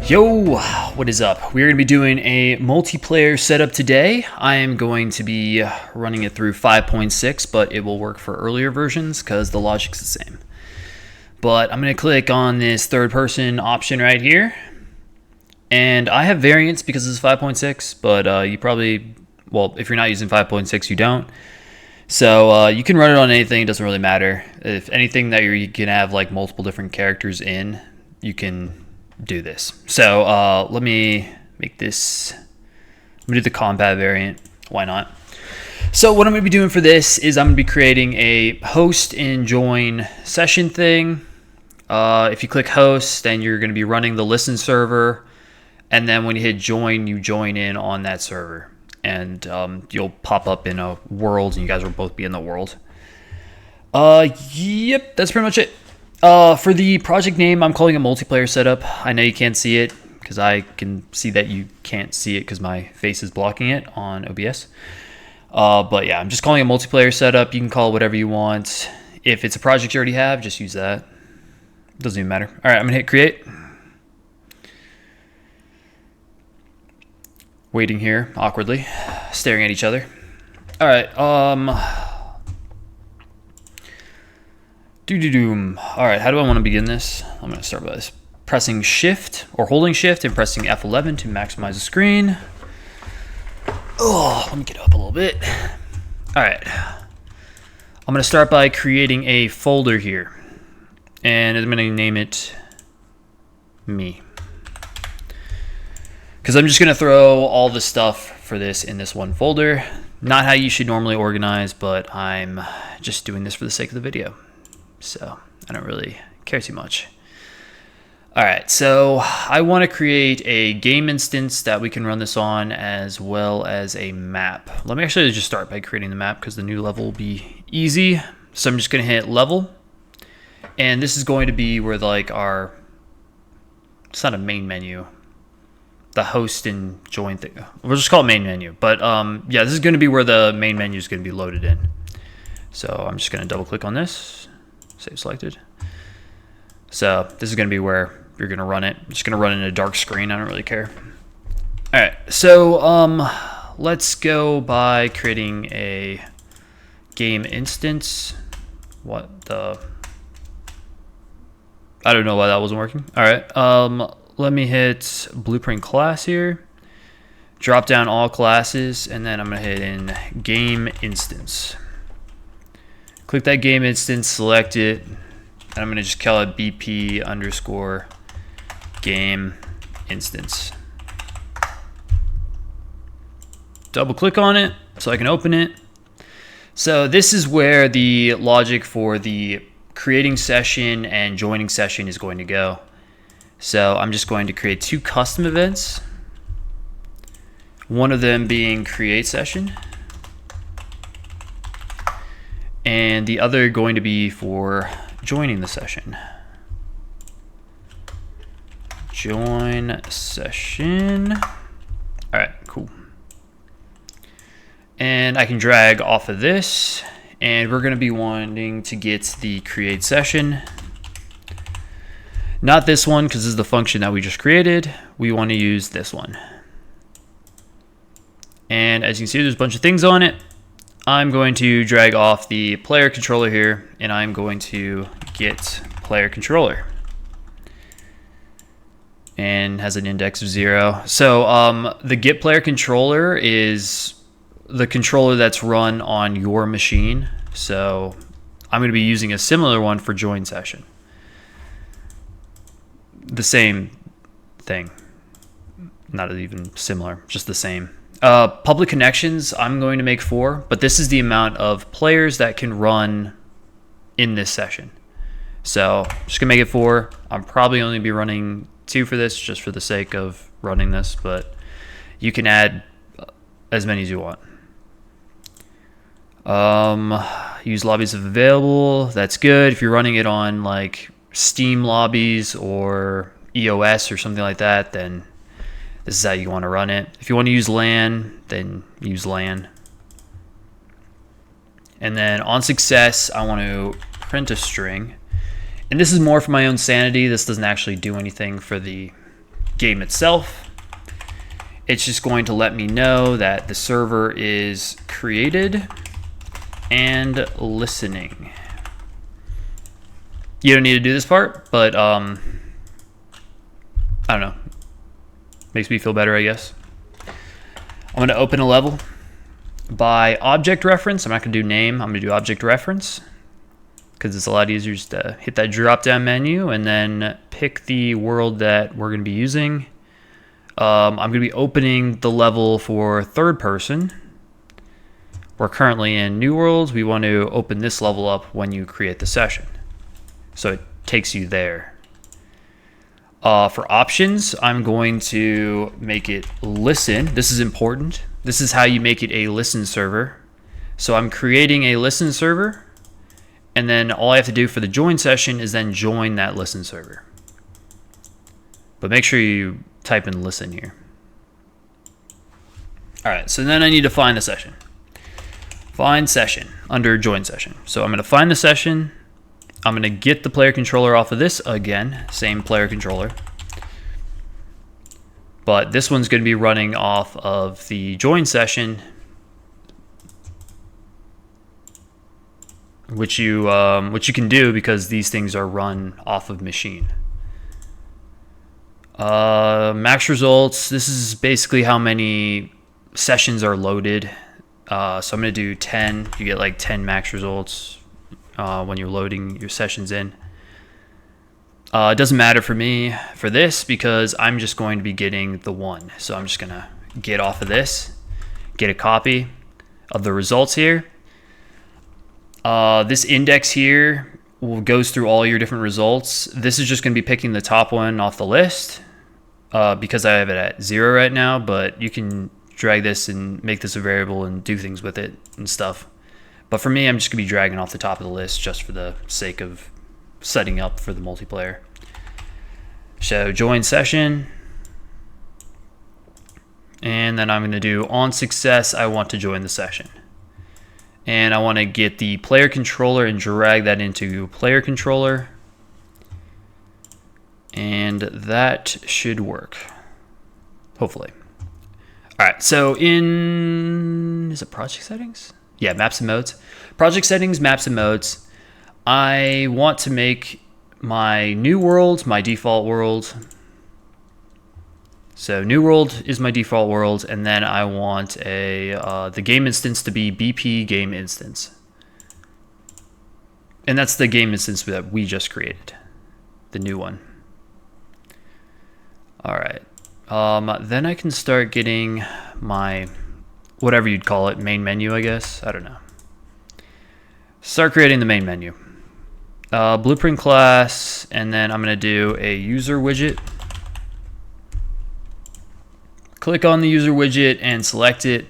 Yo, what is up? We're going to be doing a multiplayer setup today. I am going to be running it through 5.6, but it will work for earlier versions because the logic's the same. But I'm going to click on this third person option right here. And I have variants because this is 5.6, but you probably, well, if you're not using 5.6, you don't. So you can run it on anything, it doesn't really matter. If anything that you can have like multiple different characters in, you can do this. So let me make this, I'm gonna do the combat variant, why not? So what I'm gonna be doing for this is I'm gonna be creating a host and join session thing. If you click host, then you're gonna be running the listen server, and then when you hit join, you join in on that server, and you'll pop up in a world and you guys will both be in the world. Yep, that's pretty much it. For the project name, I'm calling it multiplayer setup. I know you can't see it because I can see that you can't see it because my face is blocking it on OBS. But yeah, I'm just calling it multiplayer setup. You can call it whatever you want. If it's a project you already have, just use that. Doesn't even matter. All right, I'm gonna hit create. Waiting here awkwardly, staring at each other. All right, All right, how do I want to begin this? I'm going to start by pressing shift or holding shift and pressing F11 to maximize the screen. Oh, let me get up a little bit. All right. I'm going to start by creating a folder here, and I'm going to name it me. Because I'm just going to throw all the stuff for this in this one folder. Not how you should normally organize, but I'm just doing this for the sake of the video. So I don't really care too much. All right, so I want to create a game instance that we can run this on, as well as a map. Let me actually just start by creating the map because the new level will be easy. So I'm just going to hit level, and this is going to be where like our, it's not a main menu, the host and join thing. We'll just call it main menu. But yeah, this is going to be where the main menu is going to be loaded in. So I'm just going to double click on this. Save selected. So this is going to be where you're going to run it. I'm just going to run it in a dark screen. I don't really care. All right. So let's go by creating a game instance. What the? I don't know why that wasn't working. All right. Let me hit blueprint class here. Drop down all classes, and then I'm going to hit in game instance. Click that game instance, select it, and I'm going to just call it BP underscore game instance. Double click on it so I can open it. So this is where the logic for the creating session and joining session is going to go. So I'm just going to create two custom events. One of them being create session, and the other going to be for joining the session. Join session. All right, cool. And I can drag off of this, and we're going to be wanting to get the create session. Not this one, because this is the function that we just created. We want to use this one. And as you can see, there's a bunch of things on it. I'm going to drag off the player controller here, and I'm going to get player controller, and has an index of 0. So the get player controller is the controller that's run on your machine. So I'm going to be using a similar one for join session. The same thing, not even similar, just the same. Public connections, I'm going to make 4, but this is the amount of players that can run in this session. So I'm just gonna make it 4. I'm probably only be running 2 for this, just for the sake of running this, but you can add as many as you want. Use lobbies if available. That's good. If you're running it on like Steam lobbies or EOS or something like that, then this is how you want to run it. If you want to use LAN, then use LAN. And then on success, I want to print a string. And this is more for my own sanity. This doesn't actually do anything for the game itself, it's just going to let me know that the server is created and listening. You don't need to do this part, but I don't know. Makes me feel better, I guess. I'm going to open a level by object reference. I'm not going to do name. I'm going to do object reference because it's a lot easier just to hit that drop down menu and then pick the world that we're going to be using. I'm going to be opening the level for third person. We're currently in New Worlds. We want to open this level up when you create the session, so it takes you there. For options, I'm going to make it listen. This is important. This is how you make it a listen server. So I'm creating a listen server, and then all I have to do for the join session is then join that listen server. But make sure you type in listen here. All right, so then I need to find the session. Find session under join session. So I'm going to find the session. I'm going to get the player controller off of this again, same player controller. But this one's going to be running off of the join session, which you can do because these things are run off of machine. Max results. This is basically how many sessions are loaded. So I'm going to do 10. You get like 10 max results when you're loading your sessions in. It doesn't matter for me for this because I'm just going to be getting the one. So I'm just going to get off of this, get a copy of the results here. This index here goes through all your different results. This is just going to be picking the top one off the list because I have it at 0 right now, but you can drag this and make this a variable and do things with it and stuff. But for me, I'm just going to be dragging off the top of the list just for the sake of setting up for the multiplayer. So join session. And then I'm going to do on success, I want to join the session. And I want to get the player controller and drag that into player controller. And that should work. Hopefully. All right, so is it project settings? Yeah, maps and modes. Project settings, maps and modes. I want to make my new world my default world. So new world is my default world, and then I want the game instance to be BP game instance. And that's the game instance that we just created, the new one. All right. Then I can start getting my, whatever you'd call it, main menu, I guess. I don't know. Start creating the main menu. Blueprint class, and then I'm going to do a user widget. Click on the user widget and select it.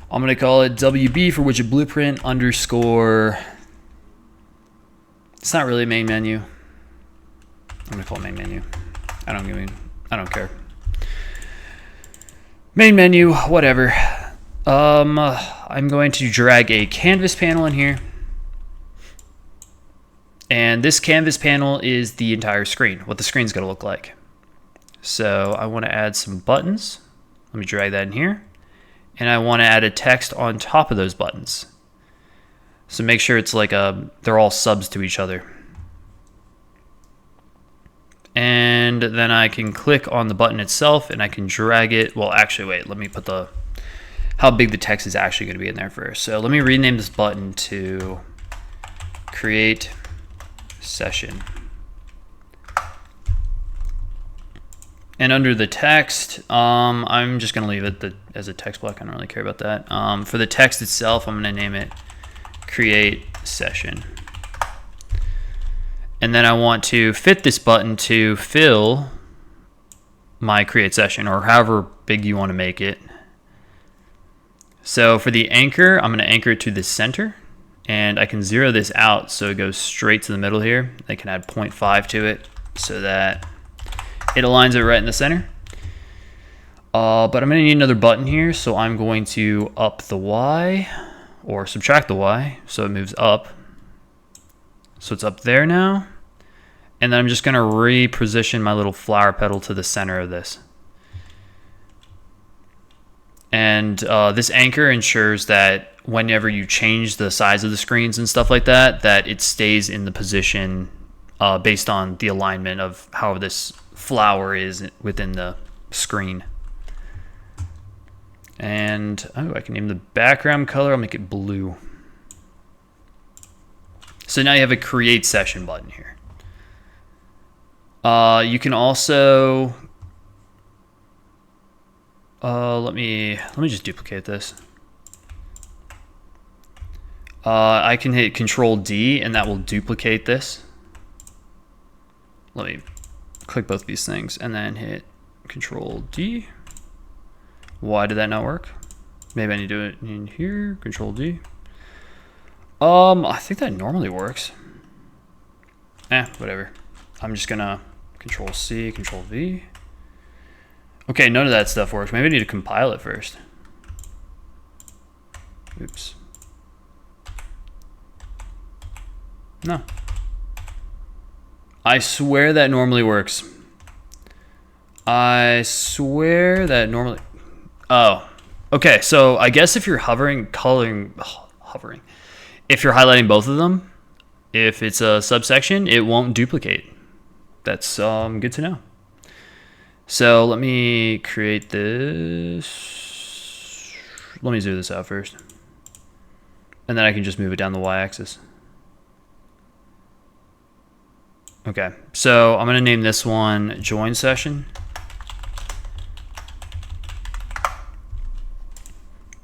I'm going to call it WB for widget blueprint underscore. It's not really main menu. I'm going to call it main menu. I don't care. Main menu, whatever. I'm going to drag a canvas panel in here. And this canvas panel is the entire screen, what the screen's going to look like. So I want to add some buttons. Let me drag that in here. And I want to add a text on top of those buttons. So make sure it's like they're all subs to each other. And then I can click on the button itself and I can drag it. Well, actually, wait, let me put how big the text is actually going to be in there first. So let me rename this button to create session. And under the text, I'm just going to leave it as a text block. I don't really care about that. For the text itself, I'm going to name it create session. And then I want to fit this button to fill my create session, or however big you want to make it. So for the anchor, I'm going to anchor it to the center, and I can zero this out so it goes straight to the middle here. I can add 0.5 to it so that it aligns it right in the center. But I'm going to need another button here, so I'm going to up the Y or subtract the Y so it moves up. So it's up there now. And then I'm just going to reposition my little flower petal to the center of this. And this anchor ensures that whenever you change the size of the screens and stuff like that, that it stays in the position based on the alignment of how this flower is within the screen. And I can name the background color. I'll make it blue. So now you have a create session button here. You can also let me just duplicate this. I can hit Control D and that will duplicate this. Let me click both these things and then hit Control D. Why did that not work? Maybe I need to do it in here. Control D. I think that normally works. Whatever. I'm just gonna Control C, Control V. Okay, none of that stuff works. Maybe I need to compile it first. Oops. No. I swear that normally works. I swear that normally... Oh. Okay, so I guess if you're hovering... If you're highlighting both of them, if it's a subsection, it won't duplicate. That's good to know. So let me create this. Let me zoom this out first. And then I can just move it down the y-axis. Okay, so I'm going to name this one join session.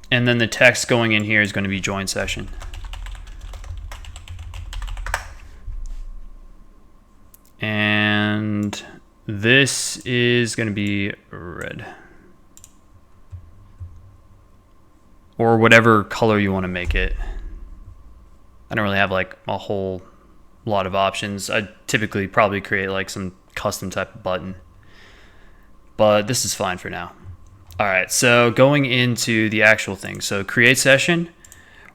And then the text going in here is going to be join session. And this is going to be red. Or whatever color you want to make it. I don't really have like a whole lot of options. I typically probably create like some custom type of button. But this is fine for now. All right, so going into the actual thing. So create session,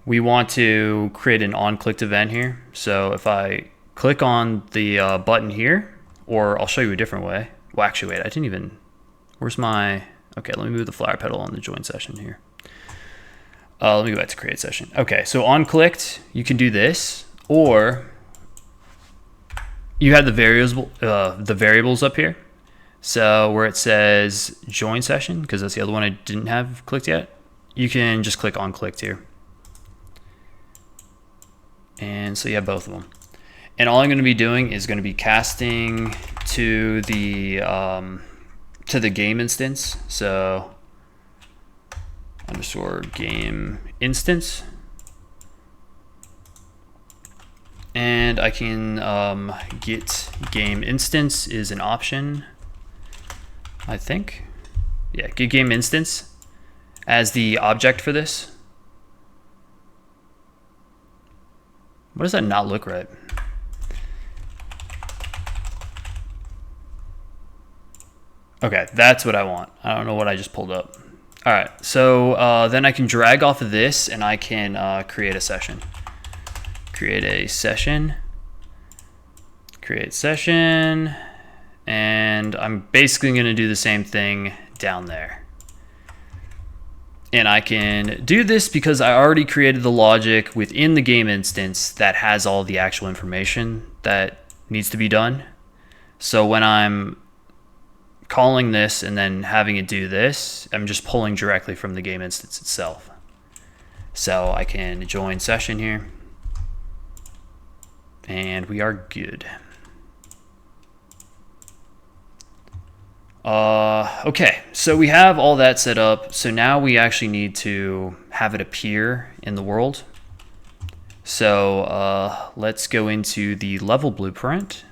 we want to create an on-clicked event here. So if I click on the button here, or I'll show you a different way. Well, actually, wait, I didn't even, where's my, okay, let me move the flower petal on the join session here. Let me go back to create session. Okay, so on clicked, you can do this, or you have the variables up here. So where it says join session, because that's the other one I didn't have clicked yet, you can just click on clicked here. And so you have both of them. And all I'm going to be doing is going to be casting to the game instance. So underscore game instance. And I can get game instance is an option, I think. Yeah, get game instance as the object for this. What does that not look right? Okay, that's what I want. I don't know what I just pulled up. All right, so then I can drag off of this and I can create a session. Create a session. Create session. And I'm basically going to do the same thing down there. And I can do this because I already created the logic within the game instance that has all the actual information that needs to be done. So when I'm calling this and then having it do this, I'm just pulling directly from the game instance itself. So I can join session here. And we are good. Okay, so we have all that set up. So now we actually need to have it appear in the world. So let's go into the level blueprint.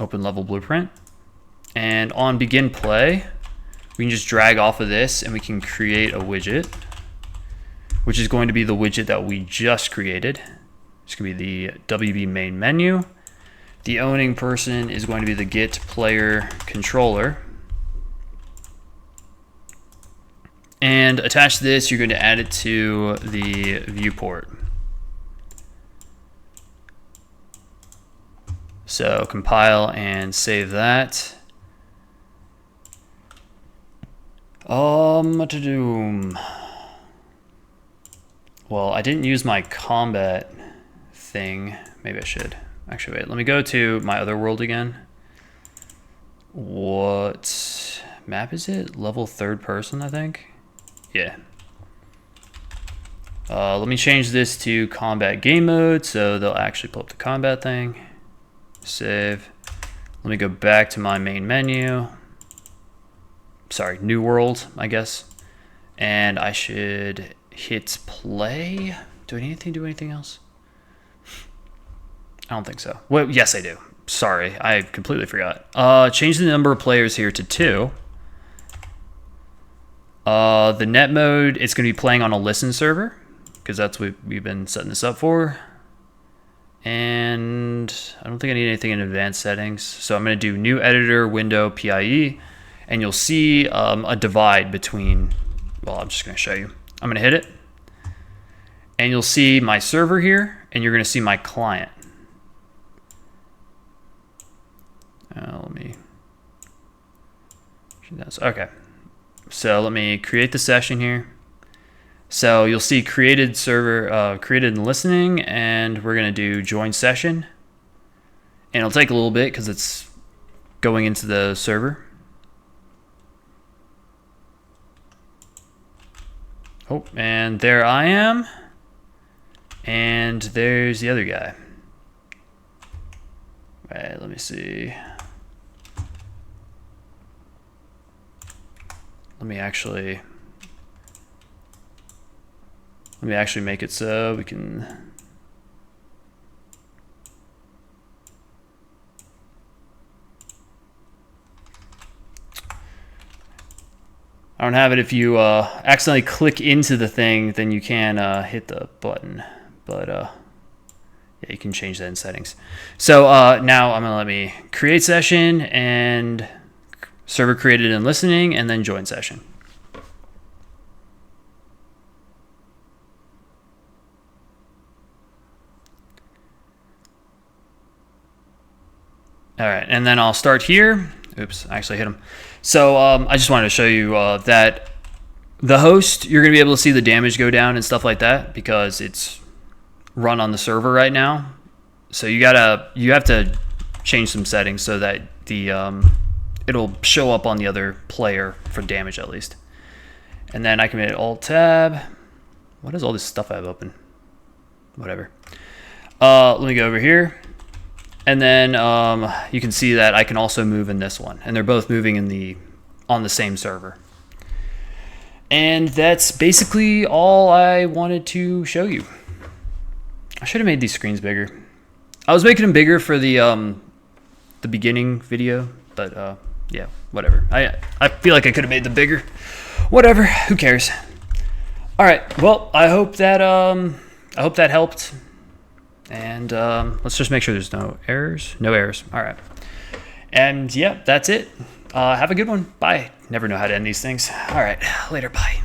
Open level blueprint. And on begin play, we can just drag off of this and we can create a widget, which is going to be the widget that we just created. It's going to be the WB main menu. The owning person is going to be the get player controller. And attached to this, you're going to add it to the viewport. So compile and save that. What to do? Well, I didn't use my combat thing. Maybe I should. Actually, wait, let me go to my other world again. What map is it? Level 3rd person, I think. Yeah. Let me change this to combat game mode so they'll actually pull up the combat thing. Save. Let me go back to my main menu. Sorry, new world, I guess. And I should hit play. Do I need to do anything else? I don't think so. Well, yes, I do. Sorry, I completely forgot. Change the number of players here to 2. The net mode, it's going to be playing on a listen server, because that's what we've been setting this up for. And I don't think I need anything in advanced settings. So I'm going to do new editor, window, PIE, and you'll see a divide between, well, I'm just going to show you. I'm going to hit it, and you'll see my server here, and you're going to see my client. Let me, okay. So let me create the session here. So you'll see created server, created and listening, and we're gonna do join session. And it'll take a little bit because it's going into the server. Oh, and there I am. And there's the other guy. Wait, let me see. Let me actually make it so we can. I don't have it. If you accidentally click into the thing, then you can hit the button. But yeah, you can change that in settings. So now I'm gonna let me create session and server created and listening, and then join session. All right, and then I'll start here. Oops, I actually hit him. So I just wanted to show you that the host, you're gonna be able to see the damage go down and stuff like that because it's run on the server right now. So you have to change some settings so that the it'll show up on the other player for damage at least. And then I can hit Alt Tab. What is all this stuff I have open? Whatever. Let me go over here. And then you can see that I can also move in this one. And they're both moving on the same server. And that's basically all I wanted to show you. I should have made these screens bigger. I was making them bigger for the beginning video, but yeah, whatever. I feel like I could have made them bigger. Whatever, who cares? All right, well, I hope that helped. And let's just make sure there's no errors. No errors. All right. And yeah, that's it. Have a good one. Bye. Never know how to end these things. All right, later. Bye.